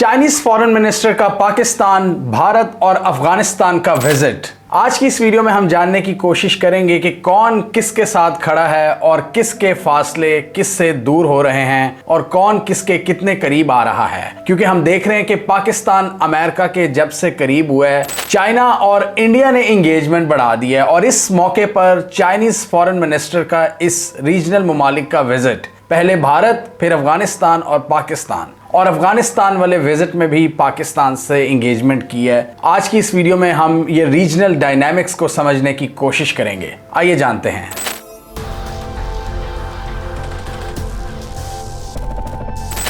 Chinese foreign minister का पाकिस्तान, भारत और अफगानिस्तान का विजिट। आज की इस वीडियो में हम जानने की कोशिश करेंगे कि कौन किसके साथ खड़ा है और किसके फासले किससे दूर हो रहे हैं और कौन किसके कितने करीब आ रहा है, क्योंकि हम देख रहे हैं कि पाकिस्तान अमेरिका के जब से करीब हुआ है, चाइना और इंडिया ने एंगेजमेंट बढ़ा दी है और इस मौके पर चाइनीज फॉरेन मिनिस्टर का इस रीजनल ममालिक का विजिट, पहले भारत फिर अफगानिस्तान और पाकिस्तान, और अफगानिस्तान वाले विजिट में भी पाकिस्तान से एंगेजमेंट की है। आज की इस वीडियो में हम ये रीजनल डायनामिक्स को समझने की कोशिश करेंगे। आइए जानते हैं।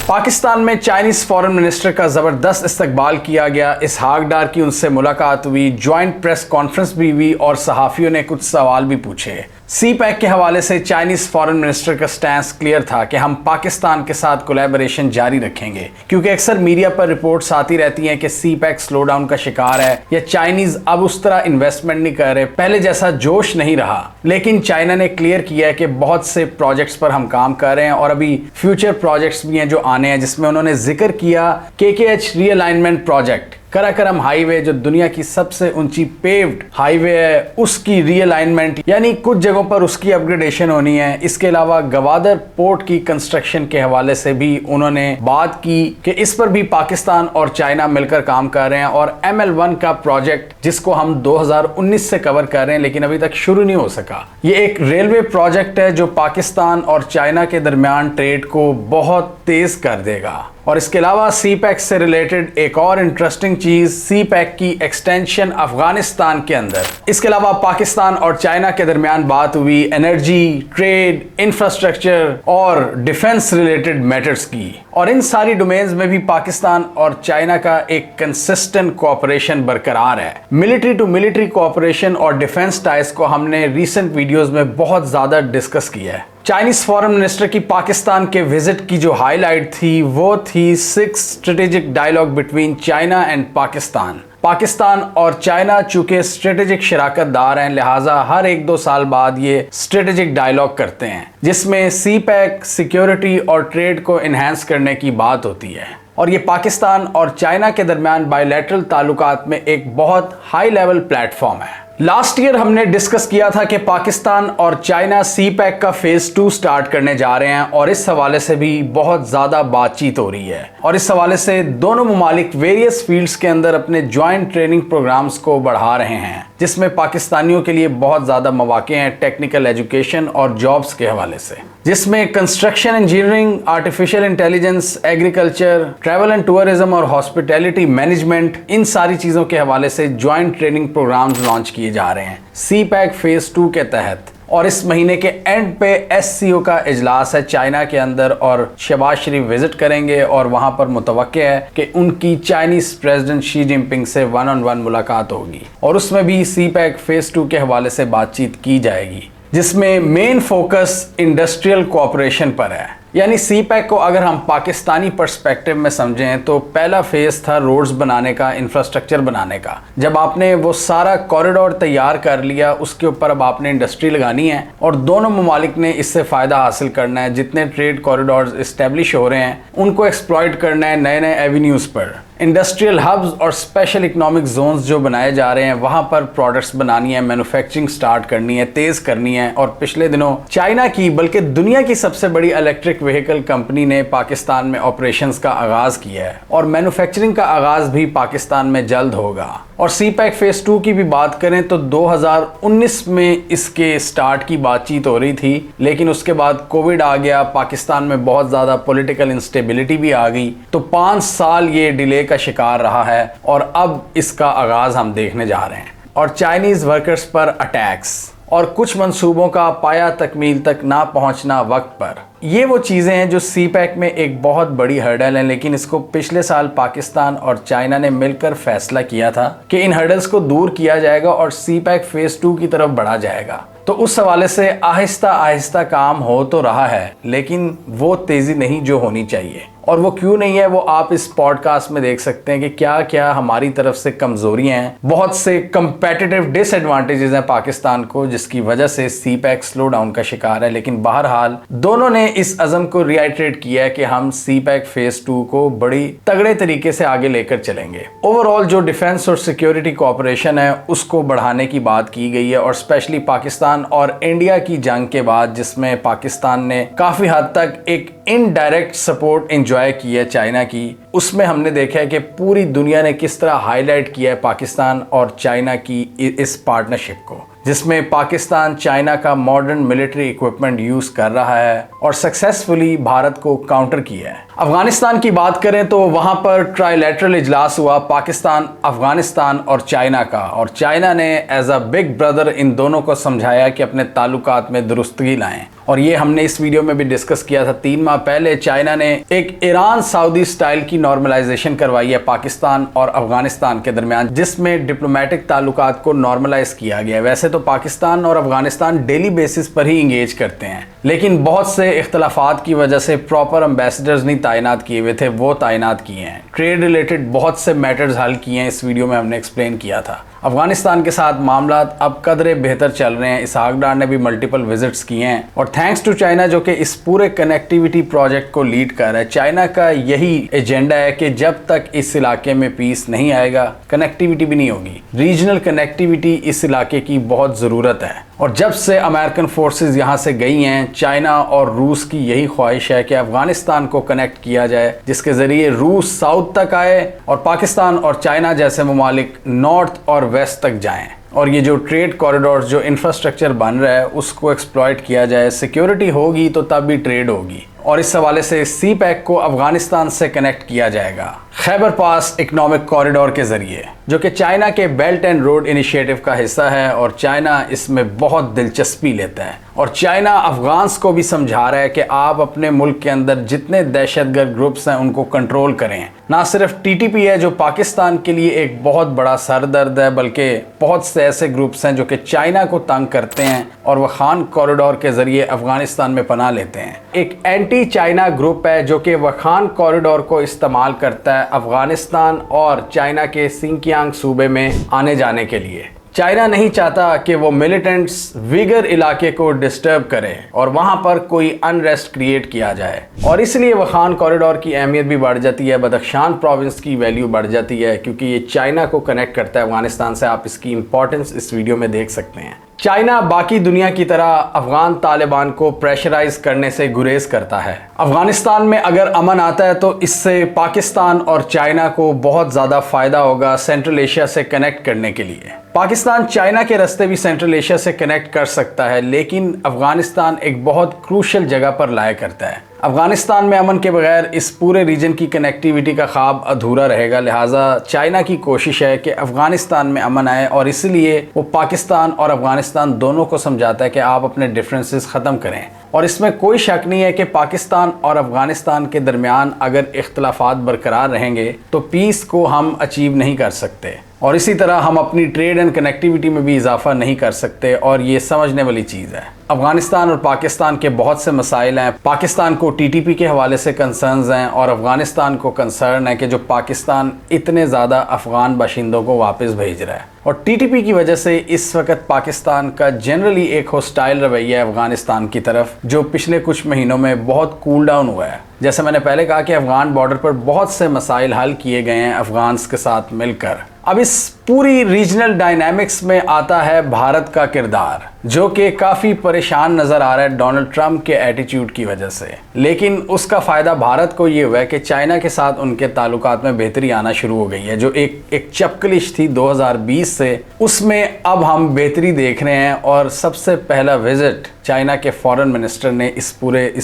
पाकिस्तान में चाइनीज फॉरेन मिनिस्टर का जबरदस्त इस्तकबाल किया गया। इसहाक डार की उनसे मुलाकात हुई, ज्वाइंट प्रेस कॉन्फ्रेंस भी हुई और सहाफियों ने कुछ सवाल भी पूछे। सी पैक के हवाले से चाइनीज फॉरेन मिनिस्टर का स्टैंस क्लियर था कि हम पाकिस्तान के साथ कोलैबोरेशन जारी रखेंगे, क्योंकि अक्सर मीडिया पर रिपोर्ट्स आती रहती हैं कि सी पैक स्लो डाउन का शिकार है या चाइनीज अब उस तरह इन्वेस्टमेंट नहीं कर रहे, पहले जैसा जोश नहीं रहा। लेकिन चाइना ने क्लियर किया है कि बहुत से प्रोजेक्ट्स पर हम काम कर रहे हैं और अभी फ्यूचर प्रोजेक्ट्स भी हैं जो आने हैं, जिसमें उन्होंने जिक्र किया KKH realignment project, Karakoram highway जो दुनिया की सबसे ऊंची पेव्ड हाईवे है, उसकी रीअलाइनमेंट यानी कुछ जगहों पर उसकी अपग्रेडेशन होनी है। इसके अलावा गवादर पोर्ट की कंस्ट्रक्शन के हवाले से भी उन्होंने बात की कि इस पर भी पाकिस्तान और चाइना मिलकर काम कर रहे हैं। और ML1 का प्रोजेक्ट जिसको हम 2019 से कवर कर रहे हैं लेकिन अभी तक शुरू नहीं हो सका, ये एक रेलवे प्रोजेक्ट है जो पाकिस्तान और चाइना के दरमियान ट्रेड को बहुत तेज कर देगा। और इसके अलावा सी पैक से रिलेटेड एक और इंटरेस्टिंग चीज, सी पैक की एक्सटेंशन अफगानिस्तान के अंदर। इसके अलावा पाकिस्तान और चाइना के दरमियान बात हुई एनर्जी, ट्रेड, इंफ्रास्ट्रक्चर और डिफेंस रिलेटेड मैटर्स की। और इन सारी डोमेन्स में भी पाकिस्तान और चाइना का एक कंसिस्टेंट कोऑपरेशन बरकरार है। मिलिट्री टू मिलिट्री कोऑपरेशन और डिफेंस टाइज को हमने रिसेंट वीडियोस में बहुत ज्यादा डिस्कस किया है। चाइनीज फॉरेन मिनिस्टर की पाकिस्तान के विजिट की जो हाईलाइट थी वो थी 6 strategic dialogue between China and Pakistan. Pakistan और चाइना चूंकि स्ट्रेटेजिक शराकतदार हैं, लिहाजा हर 1-2 साल बाद ये स्ट्रेटेजिक डायलॉग करते हैं, जिसमें सी पैक, सिक्योरिटी और ट्रेड को इन्हेंस करने की बात होती है। और ये पाकिस्तान और चाइना के दरमियान बायलैटरल ताल्लुकात में एक बहुत हाई लेवल प्लेटफॉर्म है। लास्ट ईयर हमने डिस्कस किया था कि पाकिस्तान और चाइना सी पैक का फेज 2 स्टार्ट करने जा रहे हैं और इस हवाले से भी बहुत ज्यादा बातचीत हो रही है। और इस हवाले से दोनों ममालिक वेरियस फील्ड्स के अंदर अपने ज्वाइंट ट्रेनिंग प्रोग्राम्स को बढ़ा रहे हैं, जिसमें पाकिस्तानियों के लिए बहुत ज्यादा मौके हैं टेक्निकल एजुकेशन और जॉब्स के हवाले से, जिसमें construction engineering, artificial intelligence, agriculture, travel and tourism और हॉस्पिटैलिटी मैनेजमेंट, इन सारी चीजों के हवाले से ज्वाइंट ट्रेनिंग प्रोग्राम्स लॉन्च किए जा रहे हैं सी पैक फेज 2 के तहत। और इस महीने के एंड पे SCO का इजलास है चाइना के अंदर और शहबाज शरीफ विजिट करेंगे और वहां पर मुतवक्के है कि उनकी चाइनीज प्रेसिडेंट शी जिनपिंग से 1-on-1 मुलाकात होगी और उसमें भी सी पैक फेज 2 के हवाले से बातचीत की जाएगी, जिसमें मेन फोकस इंडस्ट्रियल कोऑपरेशन पर है। यानी सी पैक को अगर हम पाकिस्तानी पर्सपेक्टिव में समझें तो पहला फेज था रोड्स बनाने का, इंफ्रास्ट्रक्चर बनाने का। जब आपने वो सारा कॉरिडोर तैयार कर लिया, उसके ऊपर अब आपने इंडस्ट्री लगानी है और दोनों ममालिक ने इससे फ़ायदा हासिल करना है। जितने ट्रेड कॉरिडोर्स इस्टेब्लिश हो रहे हैं उनको एक्सप्लॉइट करना है नए नए एवेन्यूज़ पर। इंडस्ट्रियल हब्स और स्पेशल इकोनॉमिक जोन्स जो बनाए जा रहे हैं वहाँ पर प्रोडक्ट्स बनानी है, मैन्युफैक्चरिंग स्टार्ट करनी है, तेज़ करनी है। और पिछले दिनों चाइना की बल्कि दुनिया की सबसे बड़ी इलेक्ट्रिक व्हीकल कंपनी ने पाकिस्तान में ऑपरेशंस का आगाज किया है और मैन्युफैक्चरिंग का आगाज भी पाकिस्तान में जल्द होगा। और सी पैक फेज 2 की भी बात करें तो 2019 में इसके स्टार्ट की बातचीत हो रही थी, लेकिन उसके बाद कोविड आ गया, पाकिस्तान में बहुत ज़्यादा पॉलिटिकल इंस्टेबिलिटी भी आ गई, तो 5 साल ये डिले का शिकार रहा है और अब इसका आगाज हम देखने जा रहे हैं। और चाइनीज़ वर्कर्स पर अटैक्स और कुछ मंसूबों का पाया तकमील तक ना पहुंचना वक्त पर, ये वो चीज़ें हैं जो सी पैक में एक बहुत बड़ी हर्डल है। लेकिन इसको पिछले साल पाकिस्तान और चाइना ने मिलकर फैसला किया था कि इन हर्डल्स को दूर किया जाएगा और सी पैक फेज 2 की तरफ बढ़ा जाएगा। तो उस हवाले से आहिस्ता आहिस्ता काम हो तो रहा है, लेकिन वो तेज़ी नहीं जो होनी चाहिए। और वो क्यों नहीं है वो आप इस पॉडकास्ट में देख सकते हैं कि क्या क्या हमारी तरफ से कमजोरियां हैं, बहुत से कंपेटिटिव डिसएडवांटेजेस हैं पाकिस्तान को जिसकी वजह से सीपैक स्लो डाउन का शिकार है। लेकिन बहरहाल दोनों ने इस अज़म को रिआइटरेट किया है कि हम सीपैक फेज 2 को बड़ी तगड़े तरीके से आगे लेकर चलेंगे। ओवरऑल जो डिफेंस और सिक्योरिटी कोऑपरेशन है उसको बढ़ाने की बात की गई है, और स्पेशली पाकिस्तान और इंडिया की जंग के बाद जिसमें पाकिस्तान ने काफी हद तक एक इनडायरेक्ट सपोर्ट एंजॉय की है चाइना की, उसमें हमने देखा है कि पूरी दुनिया ने किस तरह हाईलाइट किया है पाकिस्तान और चाइना की इस पार्टनरशिप को, जिसमें पाकिस्तान चाइना का मॉडर्न मिलिट्री इक्विपमेंट यूज कर रहा है और सक्सेसफुली भारत को काउंटर किया है। अफगानिस्तान की बात करें तो वहां पर ट्राइलेटरल इजलास हुआ पाकिस्तान, अफगानिस्तान और चाइना का, और चाइना ने एज अ बिग ब्रदर इन दोनों को समझाया कि अपने ताल्लुकात में दुरुस्तगी लाएं। और ये हमने इस वीडियो में भी डिस्कस किया था। 3 माह पहले चाइना ने एक ईरान सऊदी स्टाइल की नॉर्मलाइजेशन करवाई है पाकिस्तान और अफगानिस्तान के दरमियान, जिसमें डिप्लोमेटिक ताल्लुकात को नॉर्मलाइज किया गया है। वैसे तो पाकिस्तान और अफगानिस्तान डेली बेसिस पर ही इंगेज करते हैं, लेकिन बहुत से इख्तलाफात की वजह से प्रॉपर एम्बेसडर्स नहीं तैनात किए हुए थे, वो तैनात किए हैं। ट्रेड रिलेटेड बहुत से मैटर्स हल किए हैं, इस वीडियो में हमने एक्सप्लेन किया था। अफगानिस्तान के साथ मामला अब कदरे बेहतर चल रहे हैं। इसहाक डार ने भी मल्टीपल विजिट्स किए हैं, और थैंक्स टू चाइना जो कि इस पूरे कनेक्टिविटी प्रोजेक्ट को लीड कर रहा है। चाइना का यही एजेंडा है कि जब तक इस इलाके में पीस नहीं आएगा कनेक्टिविटी भी नहीं होगी। रीजनल कनेक्टिविटी इस इलाके की बहुत ज़रूरत है, और जब से अमेरिकन फोर्सेस यहाँ से गई हैं, चाइना और रूस की यही ख्वाहिश है कि अफगानिस्तान को कनेक्ट किया जाए, जिसके ज़रिए रूस साउथ तक आए और पाकिस्तान और चाइना जैसे ममालिक नॉर्थ और वेस्ट तक जाएं, और ये जो ट्रेड कॉरिडोर जो इंफ्रास्ट्रक्चर बन रहा है उसको एक्सप्लॉइट किया जाए। सिक्योरिटी होगी तो तब भी ट्रेड होगी, और इस हवाले से सीपैक को अफगानिस्तान से कनेक्ट किया जाएगा खैबर पास इकोनॉमिक कॉरिडोर के जरिए, जो कि चाइना के बेल्ट एंड रोड इनिशिएटिव का हिस्सा है, और चाइना इसमें बहुत दिलचस्पी लेता है। और चाइना अफगान्स को भी समझा रहा है कि आप अपने मुल्क के अंदर जितने दहशतगर्द ग्रुप्स हैं उनको कंट्रोल करें। ना सिर्फ टीटीपी है जो पाकिस्तान के लिए एक बहुत बड़ा सरदर्द है, बल्कि बहुत से ऐसे ग्रुप्स हैं जो कि चाइना को तंग करते हैं और वह खान कॉरिडोर के जरिए अफगानिस्तान में पनाह लेते हैं। एक एंटी चाइना ग्रुप है जो कि वखान कॉरिडोर को इस्तेमाल करता है अफगानिस्तान और चाइना के सिंकियांग सूबे में आने जाने के लिए। चाइना नहीं चाहता कि वो मिलिटेंट्स विगर इलाके को डिस्टर्ब करें और वहां पर कोई अनरेस्ट क्रिएट किया जाए, और इसलिए वखान कॉरिडोर की अहमियत भी बढ़ जाती है। बदख्शान प्रोविंस की वैल्यू बढ़ जाती है क्योंकि ये चाइना को कनेक्ट करता है अफगानिस्तान से। आप इसकी इंपॉर्टेंस इस वीडियो में देख सकते हैं। चाइना बाकी दुनिया की तरह अफगान तालिबान को प्रेशराइज करने से गुरेज करता है। अफगानिस्तान में अगर अमन आता है तो इससे पाकिस्तान और चाइना को बहुत ज़्यादा फ़ायदा होगा सेंट्रल एशिया से कनेक्ट करने के लिए। पाकिस्तान चाइना के रास्ते भी सेंट्रल एशिया से कनेक्ट कर सकता है, लेकिन अफगानिस्तान एक बहुत क्रूशल जगह पर लाया करता है। अफगानिस्तान में अमन के बगैर इस पूरे रीजन की कनेक्टिविटी का ख्वाब अधूरा रहेगा। लिहाजा चाइना की कोशिश है कि अफगानिस्तान में अमन आए, और इसलिए वो पाकिस्तान और अफगानिस्तान दोनों को समझाता है कि आप अपने डिफरेंसेस ख़त्म करें। और इसमें कोई शक नहीं है कि पाकिस्तान और अफगानिस्तान के दरमियान अगर इख्तलाफात बरकरार रहेंगे तो पीस को हम अचीव नहीं कर सकते, और इसी तरह हम अपनी ट्रेड एंड कनेक्टिविटी में भी इजाफा नहीं कर सकते, और ये समझने वाली चीज़ है। अफगानिस्तान और पाकिस्तान के बहुत से मसाइल हैं। पाकिस्तान को टीटीपी के हवाले से कंसर्न्स हैं, और अफगानिस्तान को कंसर्न है कि जो पाकिस्तान इतने ज़्यादा अफगान बाशिंदों को वापस भेज रहा है, और टीटीपी की वजह से इस वक्त पाकिस्तान का जनरली एक हॉस्टाइल रवैया है अफगानिस्तान की तरफ, जो पिछले कुछ महीनों में बहुत कूल डाउन हुआ है। जैसे मैंने पहले कहा कि अफगान बॉर्डर पर बहुत से मसाइल हल किए गए हैं अफगान्स के साथ मिलकर। अब इस पूरी रीजनल डायनामिक्स में आता है भारत का किरदार, जो कि काफ़ी परेशान नज़र आ रहा है डोनाल्ड ट्रंप के एटीट्यूड की वजह से। लेकिन उसका फ़ायदा भारत को ये हुआ है कि चाइना के साथ उनके ताल्लुकात में बेहतरी आना शुरू हो गई है। जो एक चपकलिश थी 2020 से, उसमें अब हम बेहतरी देख रहे हैं। और सबसे पहला विजिट चाइना के फॉरेन मिनिस्टर ने इस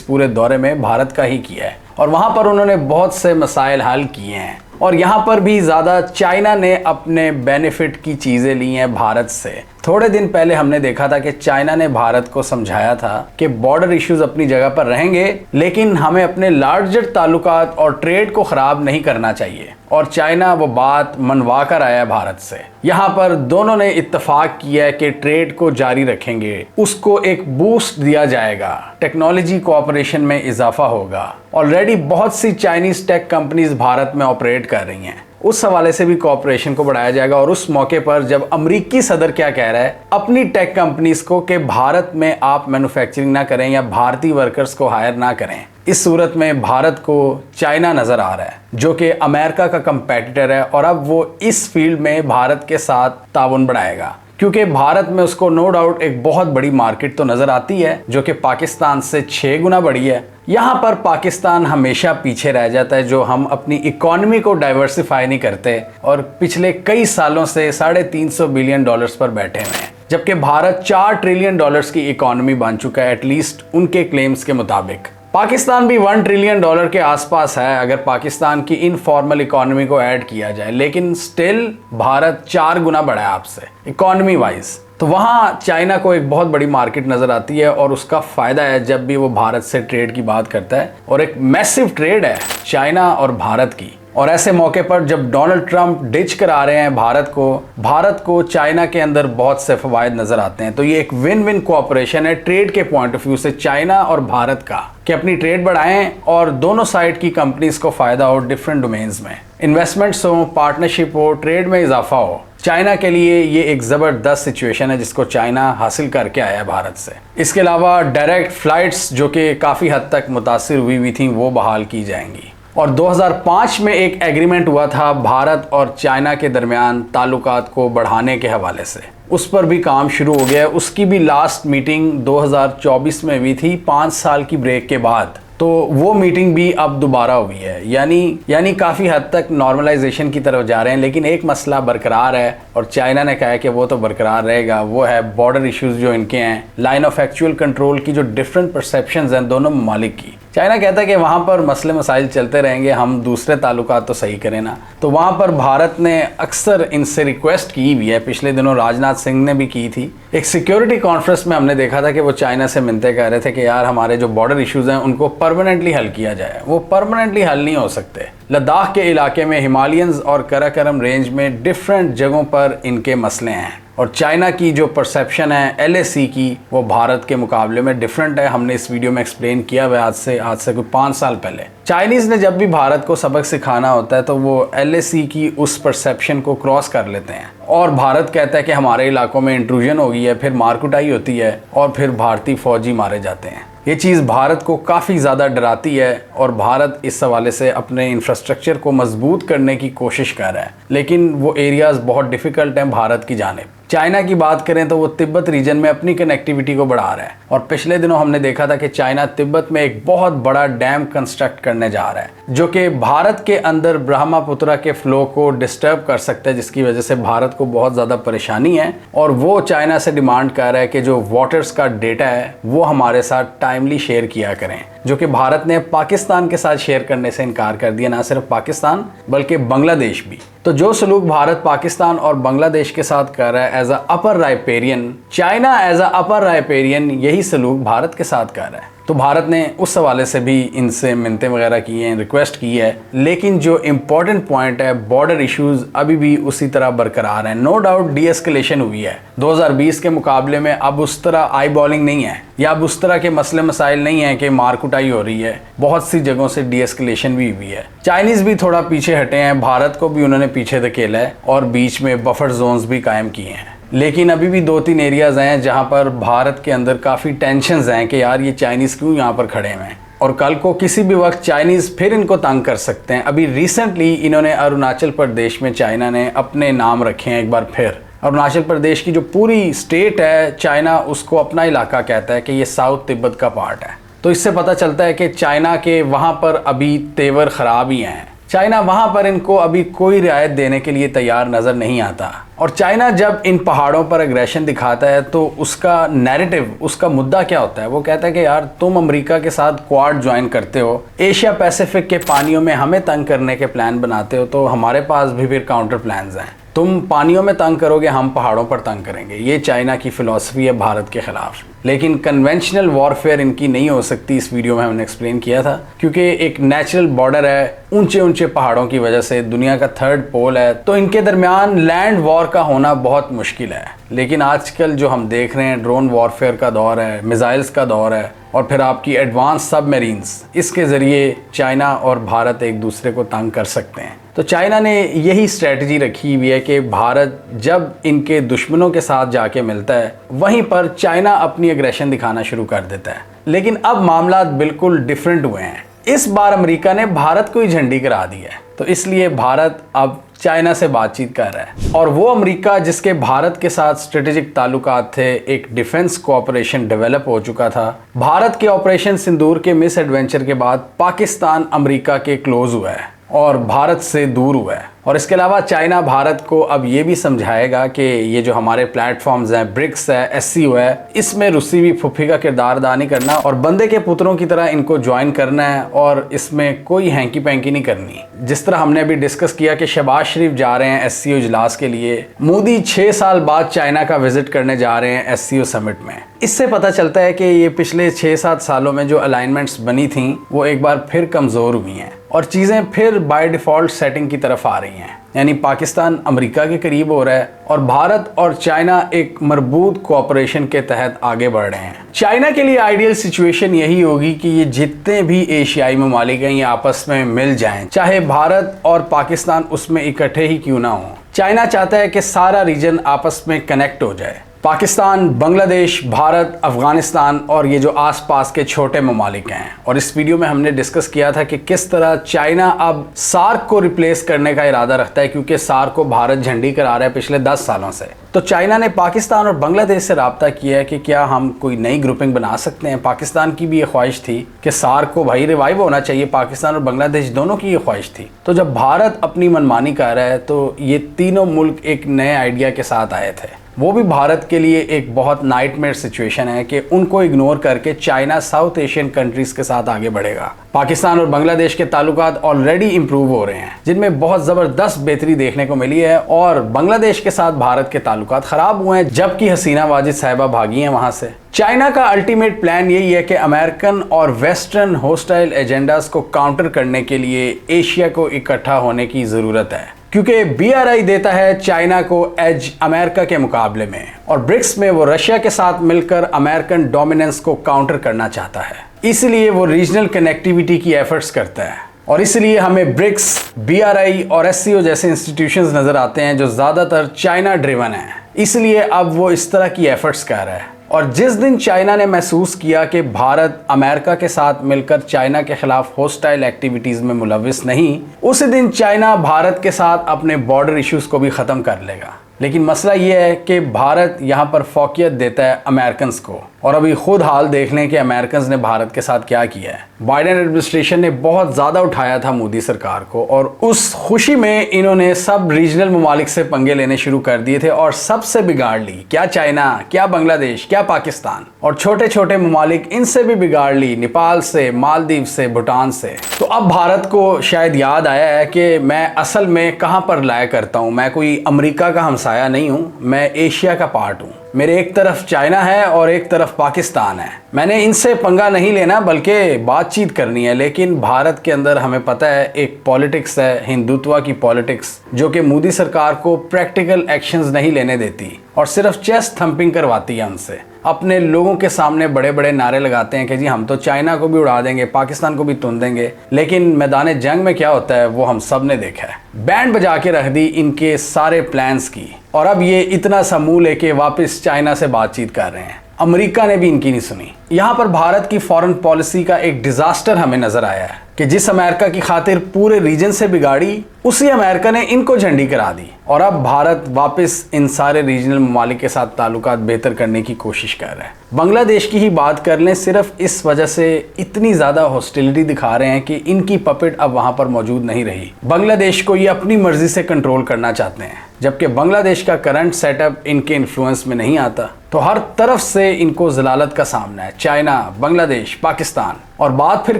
पूरे दौरे में भारत का ही किया है, और वहाँ पर उन्होंने बहुत से मसाइल हल किए हैं। और यहाँ पर भी ज़्यादा चाइना ने अपने बेनिफिट की चीज़ें ली हैं भारत से। थोड़े दिन पहले हमने देखा था कि चाइना ने भारत को समझाया था कि बॉर्डर इश्यूज अपनी जगह पर रहेंगे, लेकिन हमें अपने लार्जर ताल्लुकात और ट्रेड को ख़राब नहीं करना चाहिए। और चाइना वो बात मनवा कर आया भारत से। यहाँ पर दोनों ने इत्तेफाक किया है कि ट्रेड को जारी रखेंगे, उसको एक बूस्ट दिया जाएगा, टेक्नोलॉजी कोऑपरेशन में इजाफा होगा। ऑलरेडी बहुत सी चाइनीज टेक कंपनीज भारत में ऑपरेट कर रही हैं, उस हवाले से भी कोऑपरेशन को बढ़ाया जाएगा। और उस मौके पर जब अमेरिकी सदर क्या कह रहा है अपनी टेक कंपनीज को कि भारत में आप मैन्युफैक्चरिंग ना करें या भारतीय वर्कर्स को हायर ना करें, इस सूरत में भारत को चाइना नजर आ रहा है जो कि अमेरिका का कंपेटिटर है, और अब वो इस फील्ड में भारत के साथ ताउन बढ़ाएगा, क्योंकि भारत में उसको नो डाउट एक बहुत बड़ी मार्केट तो नजर आती है जो कि पाकिस्तान से 6 गुना बड़ी है। यहाँ पर पाकिस्तान हमेशा पीछे रह जाता है, जो हम अपनी इकोनॉमी को डाइवर्सिफाई नहीं करते और पिछले कई सालों से $350 बिलियन पर बैठे हुए हैं, जबकि भारत $4 ट्रिलियन की इकोनॉमी बन चुका है, एटलीस्ट उनके क्लेम्स के मुताबिक। पाकिस्तान भी $1 ट्रिलियन के आसपास है अगर पाकिस्तान की इनफॉर्मल इकोनॉमी को ऐड किया जाए, लेकिन स्टिल भारत 4 गुना बड़ा है आपसे इकोनॉमी वाइज। तो वहाँ चाइना को एक बहुत बड़ी मार्केट नज़र आती है और उसका फ़ायदा है जब भी वो भारत से ट्रेड की बात करता है, और एक मैसिव ट्रेड है चाइना और भारत की। और ऐसे मौके पर जब डोनाल्ड ट्रंप डिच करा रहे हैं भारत को चाइना के अंदर बहुत से फ़वायद नज़र आते हैं। तो ये एक विन विन कोऑपरेशन है ट्रेड के पॉइंट ऑफ व्यू से चाइना और भारत का, कि अपनी ट्रेड बढ़ाएं और दोनों साइड की कंपनीज को फ़ायदा हो, डिफरेंट डोमेन्स में इन्वेस्टमेंट्स हो, पार्टनरशिप हो, ट्रेड में इजाफा हो। चाइना के लिए ये एक ज़बरदस्त सिचुएशन है जिसको चाइना हासिल करके आया है भारत से। इसके अलावा डायरेक्ट फ़्लाइट्स जो कि काफ़ी हद तक मुतासिर हुई थी वो बहाल की जाएंगी। और 2005 में एक एग्रीमेंट हुआ था भारत और चाइना के दरमियान ताल्लुकात को बढ़ाने के हवाले से, उस पर भी काम शुरू हो गया है। उसकी भी लास्ट मीटिंग 2024 में हुई थी, 5 साल की ब्रेक के बाद। तो वो मीटिंग भी अब दोबारा हुई है, यानी काफ़ी हद तक नॉर्मलाइजेशन की तरफ जा रहे हैं। लेकिन एक मसला बरकरार है और चाइना ने कहा है कि वो तो बरकरार रहेगा, वो है बॉर्डर इश्यूज जो इनके हैं, लाइन ऑफ एक्चुअल कंट्रोल की जो डिफरेंट परसेप्शंस हैं दोनों ममालिक की। चाइना कहता है कि वहाँ पर मसले मसाइल चलते रहेंगे, हम दूसरे ताल्लुकात तो सही करें ना। तो वहाँ पर भारत ने अक्सर इनसे रिक्वेस्ट की भी है, पिछले दिनों राजनाथ सिंह ने भी की थी। एक सिक्योरिटी कॉन्फ्रेंस में हमने देखा था कि वो चाइना से मिन्नतें कर रहे थे कि यार हमारे जो बॉर्डर इश्यूज हैं उनको परमानेंटली हल किया जाए। वो परमानेंटली हल नहीं हो सकते। लद्दाख के इलाके में हिमालयंस और कराकोरम रेंज में डिफरेंट जगहों पर इनके मसले हैं, और चाइना की जो परसेप्शन है LAC की वो भारत के मुकाबले में डिफरेंट है। हमने इस वीडियो में एक्सप्लेन किया हुआ आज से कोई 5 साल पहले। चाइनीज़ ने जब भी भारत को सबक सिखाना होता है तो वो LAC की उस परसेप्शन को क्रॉस कर लेते हैं, और भारत कहता है कि हमारे इलाकों में इंट्रूजन हो गई है, फिर मारकुटाई होती है और फिर भारतीय फौजी मारे जाते हैं। ये चीज़ भारत को काफ़ी ज़्यादा डराती है और भारत इस हवाले से अपने इंफ्रास्ट्रक्चर को मजबूत करने की कोशिश कर रहा है, लेकिन वो एरियाज़ बहुत डिफ़िकल्ट हैं भारत की जानिब। चाइना की बात करें तो वो तिब्बत रीजन में अपनी कनेक्टिविटी को बढ़ा रहा है, और पिछले दिनों हमने देखा था कि चाइना तिब्बत में एक बहुत बड़ा डैम कंस्ट्रक्ट करने जा रहा है जो कि भारत के अंदर ब्रह्मपुत्र के फ्लो को डिस्टर्ब कर सकता है, जिसकी वजह से भारत को बहुत ज़्यादा परेशानी है। और वो चाइना से डिमांड कर रहा है कि जो वाटर्स का डेटा है वो हमारे साथ टाइमली शेयर किया करें, जो कि भारत ने पाकिस्तान के साथ शेयर करने से इनकार कर दिया। ना सिर्फ पाकिस्तान बल्कि बांग्लादेश भी। तो जो सलूक भारत पाकिस्तान और बांग्लादेश के साथ कर रहा है as a upper riparian, China as a upper riparian यही सलूक भारत के साथ कर रहा है। तो भारत ने उस हवाले से भी इनसे मिन्नतें वगैरह की हैं, रिक्वेस्ट की है। लेकिन जो इम्पोर्टेंट पॉइंट है, बॉर्डर इश्यूज अभी भी उसी तरह बरकरार हैं। नो डाउट डी एस्केलेशन हुई है 2020 के मुकाबले में, अब उस तरह आई बॉलिंग नहीं है या अब उस तरह के मसले मसाइल नहीं है कि मारकुटाई हो रही है। बहुत सी जगहों से डी एस्केलेशन भी हुई है। चाइनीज़ भी थोड़ा पीछे हटे हैं, भारत को भी उन्होंने पीछे धकेला है और बीच में बफर जोन्स भी कायम किए हैं। लेकिन अभी भी 2-3 एरियाज़ हैं जहां पर भारत के अंदर काफ़ी टेंशन्स हैं कि यार ये चाइनीज़ क्यों यहाँ पर खड़े हुए हैं, और कल को किसी भी वक्त चाइनीज़ फिर इनको तंग कर सकते हैं। अभी रिसेंटली इन्होंने अरुणाचल प्रदेश में चाइना ने अपने नाम रखे हैं एक बार फिर। अरुणाचल प्रदेश की जो पूरी स्टेट है चाइना उसको अपना इलाका कहता है कि ये साउथ तिब्बत का पार्ट है। तो इससे पता चलता है कि चाइना के वहाँ पर अभी तेवर ख़राब ही हैं। चाइना वहाँ पर इनको अभी कोई रियायत देने के लिए तैयार नज़र नहीं आता, और चाइना जब इन पहाड़ों पर एग्रेशन दिखाता है तो उसका नैरेटिव, उसका मुद्दा क्या होता है? वो कहता है कि यार तुम अमेरिका के साथ क्वाड ज्वाइन करते हो, एशिया पैसिफिक के पानियों में हमें तंग करने के प्लान बनाते हो, तो हमारे पास भी फिर काउंटर प्लान्स हैं। तुम पानियों में तंग करोगे, हम पहाड़ों पर तंग करेंगे। ये चाइना की फिलॉसफी है भारत के खिलाफ। लेकिन कन्वेंशनल वॉरफेयर इनकी नहीं हो सकती, इस वीडियो में हमने एक्सप्लेन किया था, क्योंकि एक नेचुरल बॉर्डर है, ऊंचे ऊंचे पहाड़ों की वजह से दुनिया का 3rd पोल है, तो इनके दरमियान लैंड वॉर का होना बहुत मुश्किल है। लेकिन आजकल जो हम देख रहे हैं, ड्रोन वॉरफेयर का दौर है, मिसाइल्स का दौर है, और फिर आपकी एडवांस सबमरीन्स, इसके ज़रिए चाइना और भारत एक दूसरे को तंग कर सकते हैं। तो चाइना ने यही स्ट्रेटजी रखी हुई है कि भारत जब इनके दुश्मनों के साथ जाके मिलता है, वहीं पर चाइना अपनी एग्रेशन दिखाना शुरू कर देता है। लेकिन अब मामला बिल्कुल डिफरेंट हुए हैं। इस बार अमेरिका ने भारत को ही झंडी करा दी है, तो इसलिए भारत अब चाइना से बातचीत कर रहा है। और वो अमेरिका जिसके भारत के साथ स्ट्रेटेजिक ताल्लुकात थे, एक डिफेंस कोऑपरेशन डेवलप हो चुका था। भारत के ऑपरेशन सिंदूर के मिस एडवेंचर के बाद पाकिस्तान अमेरिका के क्लोज हुआ है और भारत से दूर हुआ है। और इसके अलावा चाइना भारत को अब ये भी समझाएगा कि ये जो हमारे प्लेटफॉर्म्स हैं, ब्रिक्स है, SCO है, इसमें रूसी भी फुफ्फी का किरदार अदा नहीं करना और बंदे के पुत्रों की तरह इनको ज्वाइन करना है और इसमें कोई हैंकी पैंकी नहीं करनी। जिस तरह हमने अभी डिस्कस किया कि शहबाज शरीफ जा रहे हैं SCO इजलास के लिए, मोदी 6 साल बाद चाइना का विजिट करने जा रहे हैं SCO समिट में। इससे पता चलता है कि ये पिछले 6-7 सालों में जो अलाइनमेंट्स बनी थी वो एक बार फिर कमज़ोर हुई हैं और चीज़ें फिर बाय डिफ़ॉल्ट सेटिंग की तरफ आ रही हैं। यानी पाकिस्तान अमेरिका के करीब हो रहा है और भारत और चाइना एक मजबूत कोऑपरेशन के तहत आगे बढ़ रहे हैं। चाइना के लिए आइडियल सिचुएशन यही होगी कि ये जितने भी एशियाई ममालिक हैं ये आपस में मिल जाएं, चाहे भारत और पाकिस्तान उसमें इकट्ठे ही क्यों ना हो। चाइना चाहता है कि सारा रीजन आपस में कनेक्ट हो जाए। पाकिस्तान, बांग्लादेश, भारत, अफगानिस्तान और ये जो आसपास के छोटे ममालिक हैं। और इस वीडियो में हमने डिस्कस किया था कि किस तरह चाइना अब सार्क को रिप्लेस करने का इरादा रखता है, क्योंकि सार्क को भारत झंडी करा रहा है पिछले 10 सालों से। तो चाइना ने पाकिस्तान और बांग्लादेश से राब्ता किया है कि क्या हम कोई नई ग्रुपिंग बना सकते हैं। पाकिस्तान की भी ये ख्वाहिश थी कि सार्क को भाई रिवाइव होना चाहिए, पाकिस्तान और बांग्लादेश दोनों की ये ख्वाहिश थी। तो जब भारत अपनी मनमानी कर रहा है तो ये तीनों मुल्क एक नए आइडिया के साथ आए थे। वो भी भारत के लिए एक बहुत नाइटमेयर सिचुएशन है कि उनको इग्नोर करके चाइना साउथ एशियन कंट्रीज के साथ आगे बढ़ेगा। पाकिस्तान और बांग्लादेश के ताल्लुकात ऑलरेडी इंप्रूव हो रहे हैं, जिनमें बहुत ज़बरदस्त बेहतरी देखने को मिली है। और बांग्लादेश के साथ भारत के ताल्लुकात ख़राब हुए हैं जबकि हसीना वाजिद साहिबा भागी हैं वहाँ से। चाइना का अल्टीमेट प्लान यही है कि अमेरिकन और वेस्टर्न होस्टाइल एजेंडाज को काउंटर करने के लिए एशिया को इकट्ठा होने की ज़रूरत है, क्योंकि BRI देता है चाइना को एज अमेरिका के मुकाबले में, और ब्रिक्स में वो रशिया के साथ मिलकर अमेरिकन डोमिनेंस को काउंटर करना चाहता है। इसलिए वो रीजनल कनेक्टिविटी की एफर्ट्स करता है और इसलिए हमें ब्रिक्स, BRI और SCO जैसे इंस्टीट्यूशंस नज़र आते हैं जो ज़्यादातर चाइना ड्रिवन हैं। इसलिए अब वो इस तरह की एफर्ट्स कर रहा है। और जिस दिन चाइना ने महसूस किया कि भारत अमेरिका के साथ मिलकर चाइना के खिलाफ होस्टाइल एक्टिविटीज़ में मुलविस नहीं, उसी दिन चाइना भारत के साथ अपने बॉर्डर इश्यूज़ को भी ख़त्म कर लेगा। लेकिन मसला ये है कि भारत यहाँ पर फोकियत देता है अमेरिकन्स को, और अभी खुद हाल देख लें कि अमेरिकन्स ने भारत के साथ क्या किया है। बाइडेन एडमिनिस्ट्रेशन ने बहुत ज़्यादा उठाया था मोदी सरकार को, और उस खुशी में इन्होंने सब रीजनल ममालिक से पंगे लेने शुरू कर दिए थे और सबसे बिगाड़ ली। क्या चाइना, क्या बांग्लादेश, क्या पाकिस्तान, और छोटे छोटे ममालिक इनसे भी बिगाड़ ली, नेपाल से, मालदीव से, भूटान से। तो अब भारत को शायद याद आया है कि मैं असल में कहाँ पर लाया करता हूँ। मैं कोई अमेरिका का हमसाया नहीं हूँ, मैं एशिया का पार्ट हूँ। मेरे एक तरफ चाइना है और एक तरफ पाकिस्तान है। मैंने इनसे पंगा नहीं लेना बल्कि बातचीत करनी है। लेकिन भारत के अंदर हमें पता है एक पॉलिटिक्स है, हिंदुत्व की पॉलिटिक्स, जो कि मोदी सरकार को प्रैक्टिकल एक्शंस नहीं लेने देती और सिर्फ चेस्ट थंपिंग करवाती है उनसे। अपने लोगों के सामने बड़े बड़े नारे लगाते हैं कि जी हम तो चाइना को भी उड़ा देंगे, पाकिस्तान को भी तुन देंगे। लेकिन मैदान जंग में क्या होता है वो हम सब ने देखा है। बैंड बजा के रख दी इनके सारे प्लान्स की, और अब ये इतना सा मुंह लेके वापस चाइना से बातचीत कर रहे हैं। अमेरिका ने भी इनकी नहीं सुनी। यहाँ पर भारत की फॉरेन पॉलिसी का एक डिजास्टर हमें नजर आया है कि जिस अमेरिका की खातिर पूरे रीजन से बिगाड़ी, उसी अमेरिका ने इनको झंडी करा दी और अब भारत वापस इन सारे रीजनल ममालिक के साथ ताल्लुकात बेहतर करने की कोशिश कर रहा है। बांग्लादेश की ही बात कर लें, सिर्फ इस वजह से इतनी ज़्यादा हॉस्टिलिटी दिखा रहे हैं कि इनकी पपेट अब वहाँ पर मौजूद नहीं रही। बांग्लादेश को ये अपनी मर्जी से कंट्रोल करना चाहते हैं, जबकि बांग्लादेश का करंट सेटअप इनके इन्फ्लुएंस में नहीं आता। तो हर तरफ से इनको जलालत का सामना है, चाइना, बांग्लादेश, पाकिस्तान। और बात फिर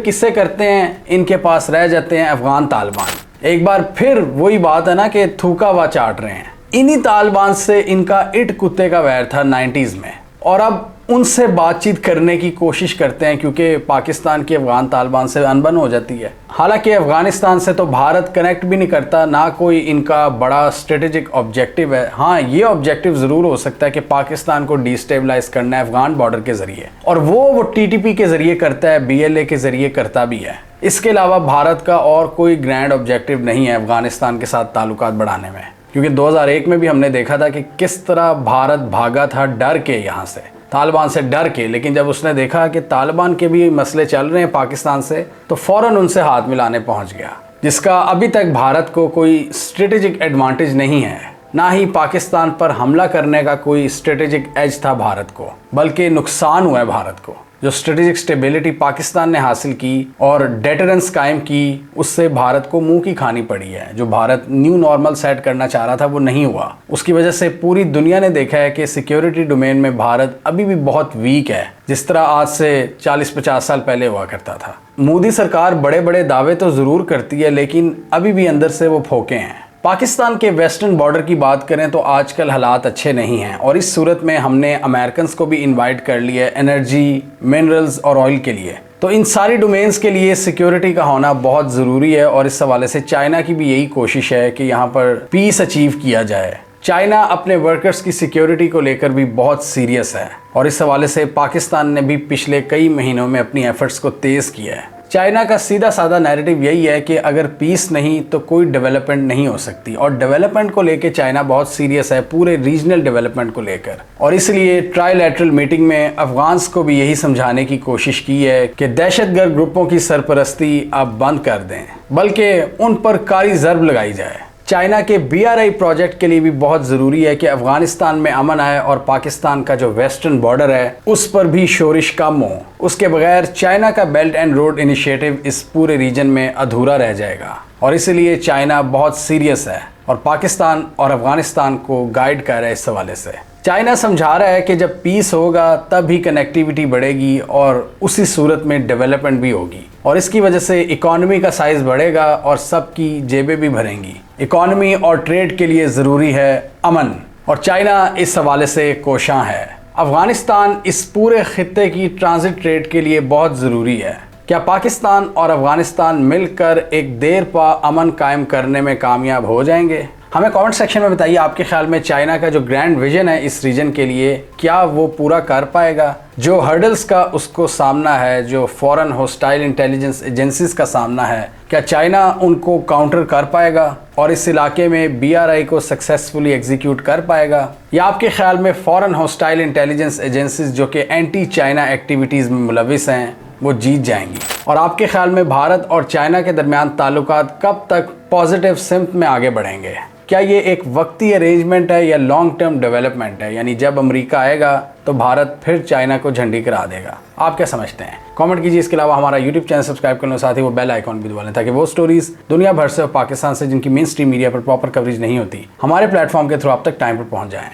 किससे करते हैं? इनके पास रह जाते हैं अफगान तालिबान। एक बार फिर वही बात है ना कि थूका हुआ चाट रहे हैं। इन्हीं तालिबान से इनका इट कुत्ते का वैर था 90s में, और अब उनसे बातचीत करने की कोशिश करते हैं क्योंकि पाकिस्तान की अफगान तालिबान से अनबन हो जाती है। हालांकि अफगानिस्तान से तो भारत कनेक्ट भी नहीं करता, ना कोई इनका बड़ा स्ट्रेटेजिक ऑब्जेक्टिव है। हाँ, ये ऑब्जेक्टिव ज़रूर हो सकता है कि पाकिस्तान को डिस्टेबलाइज करना है अफगान बॉर्डर के ज़रिए, और वो TTP के ज़रिए करता है, BLA के ज़रिए करता भी है। इसके अलावा भारत का और कोई ग्रैंड ऑब्जेक्टिव नहीं है अफगानिस्तान के साथ ताल्लुकात बढ़ाने में, क्योंकि 2001 में भी हमने देखा था कि किस तरह भारत भागा था डर के, यहाँ से तालिबान से डर के। लेकिन जब उसने देखा कि तालिबान के भी मसले चल रहे हैं पाकिस्तान से, तो फ़ौरन उनसे हाथ मिलाने पहुंच गया, जिसका अभी तक भारत को कोई स्ट्रेटेजिक एडवांटेज नहीं है। ना ही पाकिस्तान पर हमला करने का कोई स्ट्रेटेजिक एज था भारत को, बल्कि नुकसान हुआ है भारत को। जो स्ट्रेटेजिक स्टेबिलिटी पाकिस्तान ने हासिल की और डेटरेंस कायम की, उससे भारत को मुंह की खानी पड़ी है। जो भारत न्यू नॉर्मल सेट करना चाह रहा था वो नहीं हुआ। उसकी वजह से पूरी दुनिया ने देखा है कि सिक्योरिटी डोमेन में भारत अभी भी बहुत वीक है, जिस तरह आज से 40-50 साल पहले हुआ करता था। मोदी सरकार बड़े बड़े दावे तो ज़रूर करती है, लेकिन अभी भी अंदर से वो फोके हैं। पाकिस्तान के वेस्टर्न बॉर्डर की बात करें तो आजकल हालात अच्छे नहीं हैं, और इस सूरत में हमने अमेरिकन को भी इनवाइट कर लिया है एनर्जी, मिनरल्स और ऑयल के लिए। तो इन सारी डोमेन्स के लिए सिक्योरिटी का होना बहुत ज़रूरी है, और इस हवाले से चाइना की भी यही कोशिश है कि यहाँ पर पीस अचीव किया जाए। चाइना अपने वर्कर्स की सिक्योरिटी को लेकर भी बहुत सीरियस है, और इस हवाले से पाकिस्तान ने भी पिछले कई महीनों में अपनी एफर्ट्स को तेज़ किया है। चाइना का सीधा साधा नैरेटिव यही है कि अगर पीस नहीं तो कोई डेवलपमेंट नहीं हो सकती, और डेवलपमेंट को लेकर चाइना बहुत सीरियस है, पूरे रीजनल डेवलपमेंट को लेकर। और इसलिए ट्राइलैटरल मीटिंग में अफगान्स को भी यही समझाने की कोशिश की है कि दहशतगर्द ग्रुपों की सरपरस्ती अब बंद कर दें, बल्कि उन पर कारी ज़र्ब लगाई जाए। चाइना के BRI प्रोजेक्ट के लिए भी बहुत ज़रूरी है कि अफ़गानिस्तान में अमन आए और पाकिस्तान का जो वेस्टर्न बॉर्डर है उस पर भी शोरिश कम हो। उसके बगैर चाइना का बेल्ट एंड रोड इनिशिएटिव इस पूरे रीजन में अधूरा रह जाएगा, और इसलिए चाइना बहुत सीरियस है और पाकिस्तान और अफ़गानिस्तान को गाइड कर रहा है। इस हवाले से चाइना समझा रहा है कि जब पीस होगा तब ही कनेक्टिविटी बढ़ेगी और उसी सूरत में डेवलपमेंट भी होगी, और इसकी वजह से इकॉनमी का साइज़ बढ़ेगा और सबकी जेबें भी भरेंगी। इकॉनमी और ट्रेड के लिए ज़रूरी है अमन, और चाइना इस हवाले से कोशां है। अफ़गानिस्तान इस पूरे खित्ते की ट्रांजिट ट्रेड के लिए बहुत ज़रूरी है। क्या पाकिस्तान और अफ़गानिस्तान मिलकर एक देर पा अमन कायम करने में कामयाब हो जाएंगे? हमें कमेंट सेक्शन में बताइए, आपके ख्याल में चाइना का जो ग्रैंड विजन है इस रीजन के लिए, क्या वो पूरा कर पाएगा? जो हर्डल्स का उसको सामना है, जो फॉरेन हॉस्टाइल इंटेलिजेंस एजेंसीज का सामना है, क्या चाइना उनको काउंटर कर पाएगा और इस इलाके में BRI को सक्सेसफुली एग्जीक्यूट कर पाएगा? या आपके ख्याल में फॉरेन हॉस्टाइल इंटेलिजेंस एजेंसीज जो कि एंटी चाइना एक्टिविटीज़ में मुलविस हैं वो जीत जाएंगी? और आपके ख्याल में भारत और चाइना के दरमियान ताल्लुकात कब तक पॉजिटिव सिम्त में आगे बढ़ेंगे? क्या ये एक वक्ती अरेंजमेंट है या लॉन्ग टर्म डेवलपमेंट है, यानी जब अमेरिका आएगा तो भारत फिर चाइना को झंडी करा देगा? आप क्या समझते हैं? कमेंट कीजिए। इसके अलावा हमारा YouTube चैनल सब्सक्राइब कर लो, साथ ही वो बेल आइकॉन भी दबा लें ताकि वो स्टोरीज दुनिया भर से और पाकिस्तान से जिनकी मेन स्ट्रीम मीडिया पर प्रॉपर कवरेज नहीं होती, हमारे प्लेटफॉर्म के थ्रू आप तक टाइम पर पहुंच जाएं।